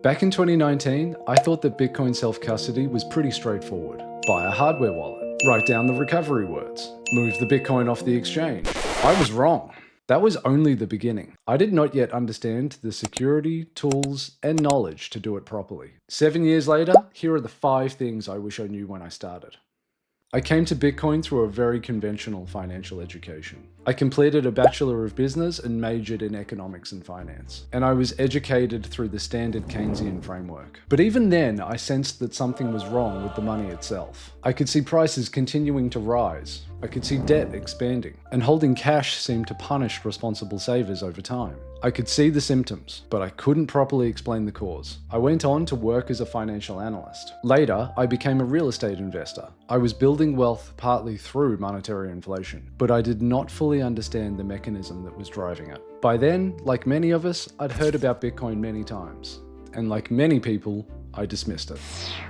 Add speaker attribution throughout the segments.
Speaker 1: Back in 2019, I thought that Bitcoin self-custody was pretty straightforward. Buy a hardware wallet, write down the recovery words, move the Bitcoin off the exchange. I was wrong. That was only the beginning. I did not yet understand the security, tools, and knowledge to do it properly. 7 years later, here are the 5 things I wish I knew when I started. I came to Bitcoin through a very conventional financial education. I completed a Bachelor of Business and majored in Economics and Finance, and I was educated through the standard Keynesian framework. But even then, I sensed that something was wrong with the money itself. I could see prices continuing to rise. I could see debt expanding, and holding cash seemed to punish responsible savers over time. I could see the symptoms, but I couldn't properly explain the cause. I went on to work as a financial analyst. Later, I became a real estate investor. I was building wealth partly through monetary inflation, but I did not fully understand the mechanism that was driving it. By then, like many of us, I'd heard about Bitcoin many times. And like many people, I dismissed it.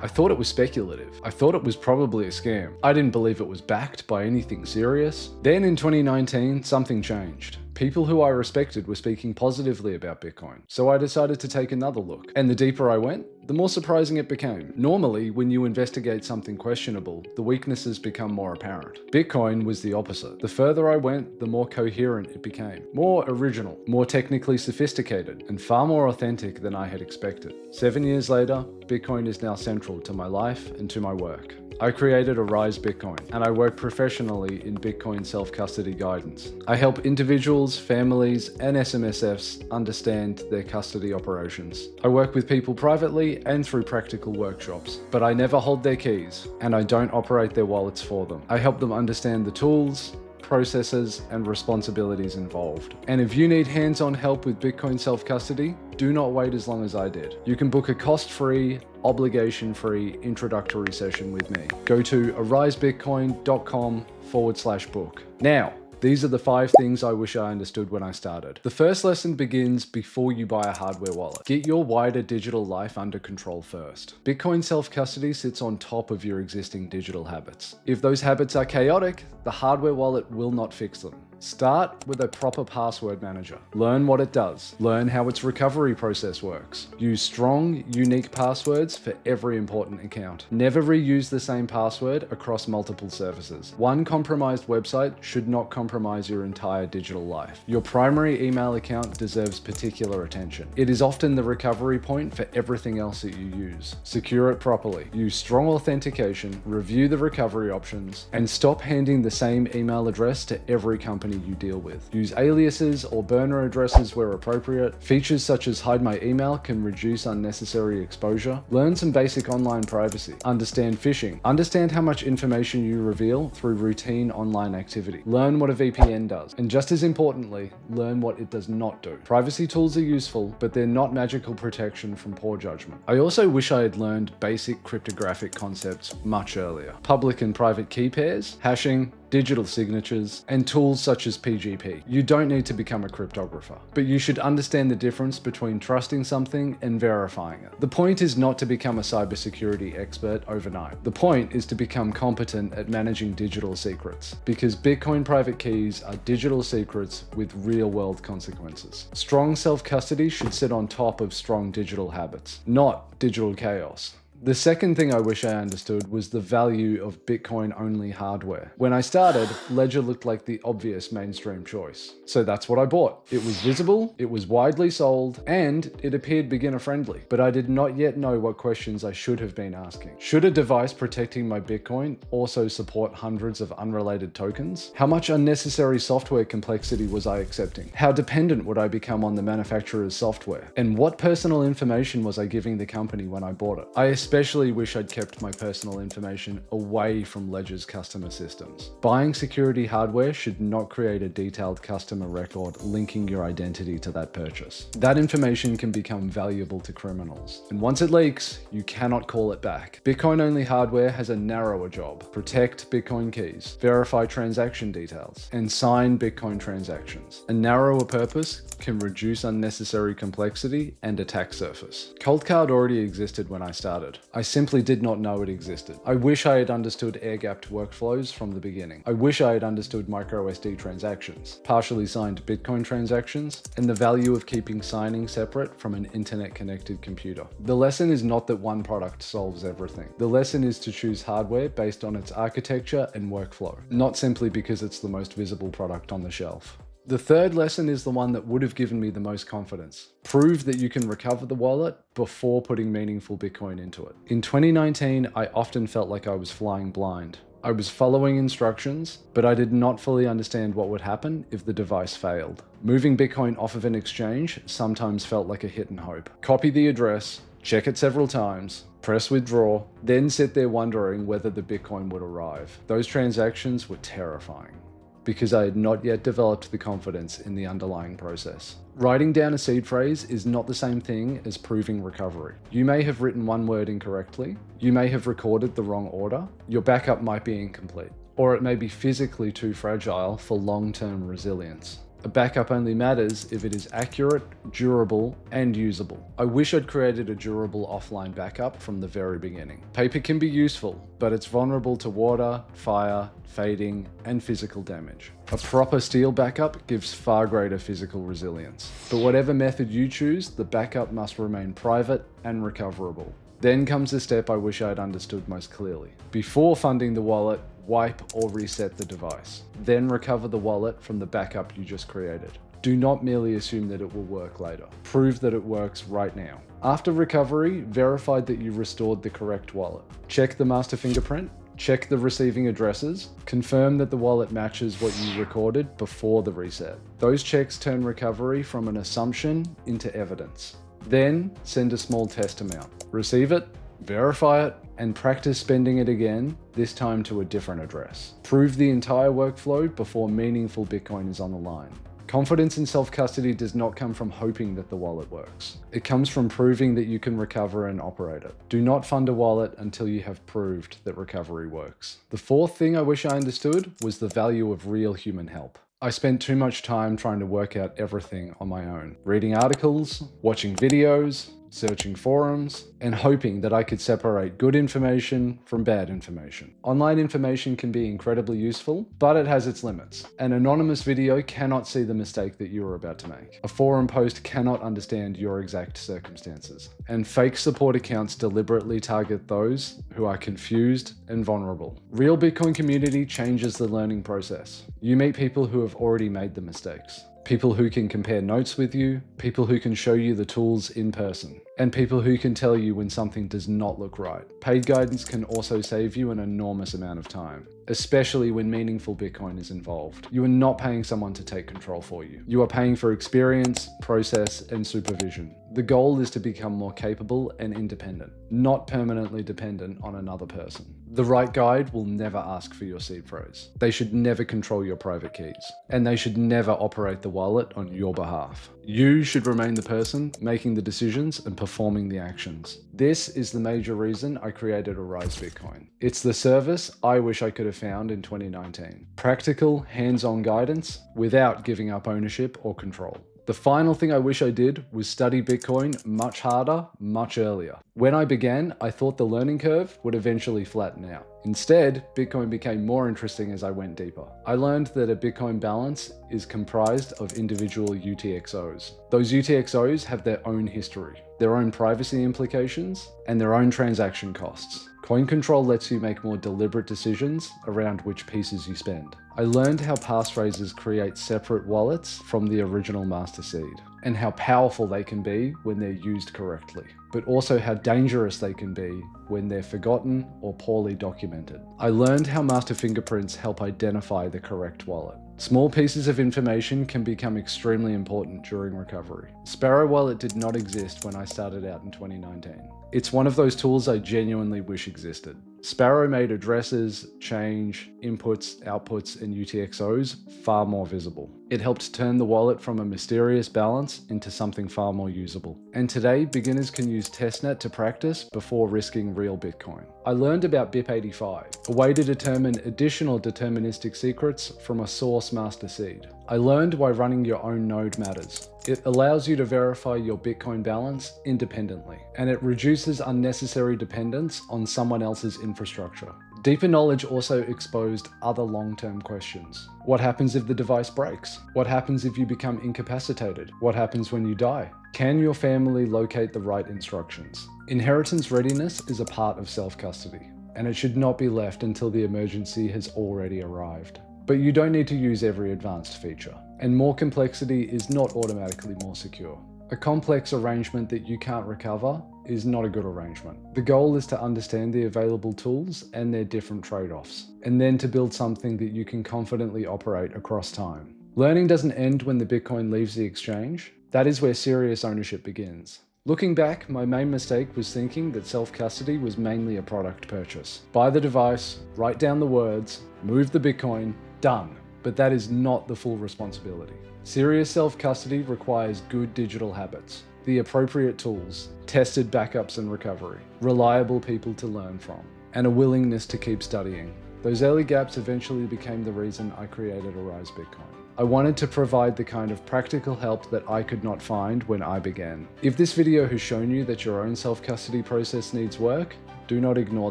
Speaker 1: I thought it was speculative. I thought it was probably a scam. I didn't believe it was backed by anything serious. Then in 2019, something changed. People who I respected were speaking positively about Bitcoin, so I decided to take another look. And the deeper I went, the more surprising it became. Normally, when you investigate something questionable, the weaknesses become more apparent. Bitcoin was the opposite. The further I went, the more coherent it became. More original, more technically sophisticated, and far more authentic than I had expected. 7 years later, Bitcoin is now central to my life and to my work. I created Arise Bitcoin, and I work professionally in Bitcoin self-custody guidance. I help individuals, families, and SMSFs understand their custody operations. I work with people privately and through practical workshops, but I never hold their keys, and I don't operate their wallets for them. I help them understand the tools, processes, and responsibilities involved. And if you need hands-on help with Bitcoin self-custody, do not wait as long as I did. You can book a cost-free, obligation-free introductory session with me. Go to arisebitcoin.com/book. Now, these are the 5 things I wish I understood when I started. The first lesson begins before you buy a hardware wallet. Get your wider digital life under control first. Bitcoin self-custody sits on top of your existing digital habits. If those habits are chaotic, the hardware wallet will not fix them. Start with a proper password manager. Learn what it does. Learn how its recovery process works. Use strong, unique passwords for every important account. Never reuse the same password across multiple services. One compromised website should not compromise your entire digital life. Your primary email account deserves particular attention. It is often the recovery point for everything else that you use. Secure it properly. Use strong authentication, review the recovery options, and stop handing the same email address to every company you deal with. Use aliases or burner addresses where appropriate. Features such as hide my email can reduce unnecessary exposure. Learn some basic online privacy. Understand phishing. Understand how much information you reveal through routine online activity. Learn what a VPN does. And just as importantly, learn what it does not do. Privacy tools are useful, but they're not magical protection from poor judgment. I also wish I had learned basic cryptographic concepts much earlier. Public and private key pairs, hashing, digital signatures, and tools such as PGP. You don't need to become a cryptographer, but you should understand the difference between trusting something and verifying it. The point is not to become a cybersecurity expert overnight. The point is to become competent at managing digital secrets, because Bitcoin private keys are digital secrets with real-world consequences. Strong self-custody should sit on top of strong digital habits, not digital chaos. The second thing I wish I understood was the value of Bitcoin-only hardware. When I started, Ledger looked like the obvious mainstream choice. So that's what I bought. It was visible, it was widely sold, and it appeared beginner-friendly. But I did not yet know what questions I should have been asking. Should a device protecting my Bitcoin also support hundreds of unrelated tokens? How much unnecessary software complexity was I accepting? How dependent would I become on the manufacturer's software? And what personal information was I giving the company when I bought it? I especially wish I'd kept my personal information away from Ledger's customer systems. Buying security hardware should not create a detailed customer record linking your identity to that purchase. That information can become valuable to criminals. And once it leaks, you cannot call it back. Bitcoin-only hardware has a narrower job. Protect Bitcoin keys, verify transaction details, and sign Bitcoin transactions. A narrower purpose can reduce unnecessary complexity and attack surface. Coldcard already existed when I started. I simply did not know it existed. I wish I had understood air-gapped workflows from the beginning. I wish I had understood microSD transactions, partially signed Bitcoin transactions, and the value of keeping signing separate from an internet-connected computer. The lesson is not that one product solves everything. The lesson is to choose hardware based on its architecture and workflow, not simply because it's the most visible product on the shelf. The third lesson is the one that would have given me the most confidence. Prove that you can recover the wallet before putting meaningful Bitcoin into it. In 2019, I often felt like I was flying blind. I was following instructions, but I did not fully understand what would happen if the device failed. Moving Bitcoin off of an exchange sometimes felt like a hit and hope. Copy the address, check it several times, press withdraw, then sit there wondering whether the Bitcoin would arrive. Those transactions were terrifying, because I had not yet developed the confidence in the underlying process. Writing down a seed phrase is not the same thing as proving recovery. You may have written one word incorrectly, you may have recorded the wrong order, your backup might be incomplete, or it may be physically too fragile for long-term resilience. A backup only matters if it is accurate, durable, and usable. I wish I'd created a durable offline backup from the very beginning. Paper can be useful, but it's vulnerable to water, fire, fading, and physical damage. A proper steel backup gives far greater physical resilience. But whatever method you choose, the backup must remain private and recoverable. Then comes the step I wish I had understood most clearly. Before funding the wallet, wipe or reset the device. Then recover the wallet from the backup you just created. Do not merely assume that it will work later. Prove that it works right now. After recovery, verify that you restored the correct wallet. Check the master fingerprint. Check the receiving addresses. Confirm that the wallet matches what you recorded before the reset. Those checks turn recovery from an assumption into evidence. Then send a small test amount. Receive it, verify it, and practice spending it again, this time to a different address. Prove the entire workflow before meaningful Bitcoin is on the line. Confidence in self-custody does not come from hoping that the wallet works. It comes from proving that you can recover and operate it. Do not fund a wallet until you have proved that recovery works. The fourth thing I wish I understood was the value of real human help. I spent too much time trying to work out everything on my own, reading articles, watching videos, searching forums, and hoping that I could separate good information from bad information. Online information can be incredibly useful, but it has its limits. An anonymous video cannot see the mistake that you are about to make. A forum post cannot understand your exact circumstances. And fake support accounts deliberately target those who are confused and vulnerable. Real Bitcoin community changes the learning process. You meet people who have already made the mistakes. People who can compare notes with you, people who can show you the tools in person, and people who can tell you when something does not look right. Paid guidance can also save you an enormous amount of time, especially when meaningful Bitcoin is involved. You are not paying someone to take control for you. You are paying for experience, process, and supervision. The goal is to become more capable and independent, not permanently dependent on another person. The right guide will never ask for your seed phrase. They should never control your private keys, and they should never operate the wallet on your behalf. You should remain the person making the decisions and performing the actions. This is the major reason I created Arise Bitcoin. It's the service I wish I could have found in 2019. Practical, hands-on guidance without giving up ownership or control. The final thing I wish I did was study Bitcoin much harder, much earlier. When I began, I thought the learning curve would eventually flatten out. Instead, Bitcoin became more interesting as I went deeper. I learned that a Bitcoin balance is comprised of individual UTXOs. Those UTXOs have their own history, their own privacy implications, and their own transaction costs. Coin control lets you make more deliberate decisions around which pieces you spend. I learned how passphrases create separate wallets from the original master seed, and how powerful they can be when they're used correctly, but also how dangerous they can be when they're forgotten or poorly documented. I learned how master fingerprints help identify the correct wallet. Small pieces of information can become extremely important during recovery. Sparrow Wallet did not exist when I started out in 2019. It's one of those tools I genuinely wish existed. Sparrow made addresses, change, inputs, outputs, and UTXOs far more visible. It helped turn the wallet from a mysterious balance into something far more usable. And today, beginners can use testnet to practice before risking real Bitcoin. I learned about BIP85, a way to determine additional deterministic secrets from a source master seed. I learned why running your own node matters. It allows you to verify your Bitcoin balance independently, and it reduces unnecessary dependence on someone else's infrastructure. Deeper knowledge also exposed other long-term questions. What happens if the device breaks? What happens if you become incapacitated? What happens when you die? Can your family locate the right instructions? Inheritance readiness is a part of self-custody, and it should not be left until the emergency has already arrived. But you don't need to use every advanced feature, and more complexity is not automatically more secure. A complex arrangement that you can't recover is not a good arrangement. The goal is to understand the available tools and their different trade-offs, and then to build something that you can confidently operate across time. Learning doesn't end when the Bitcoin leaves the exchange. That is where serious ownership begins. Looking back, my main mistake was thinking that self-custody was mainly a product purchase. Buy the device, write down the words, move the Bitcoin, done. But that is not the full responsibility. Serious self-custody requires good digital habits, the appropriate tools, tested backups and recovery, reliable people to learn from, and a willingness to keep studying. Those early gaps eventually became the reason I created Arise Bitcoin. I wanted to provide the kind of practical help that I could not find when I began. If this video has shown you that your own self-custody process needs work, do not ignore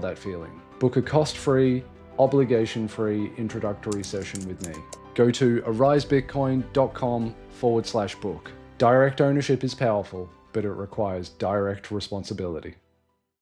Speaker 1: that feeling. Book a cost-free, obligation-free introductory session with me. Go to arisebitcoin.com/book. Direct ownership is powerful, but it requires direct responsibility.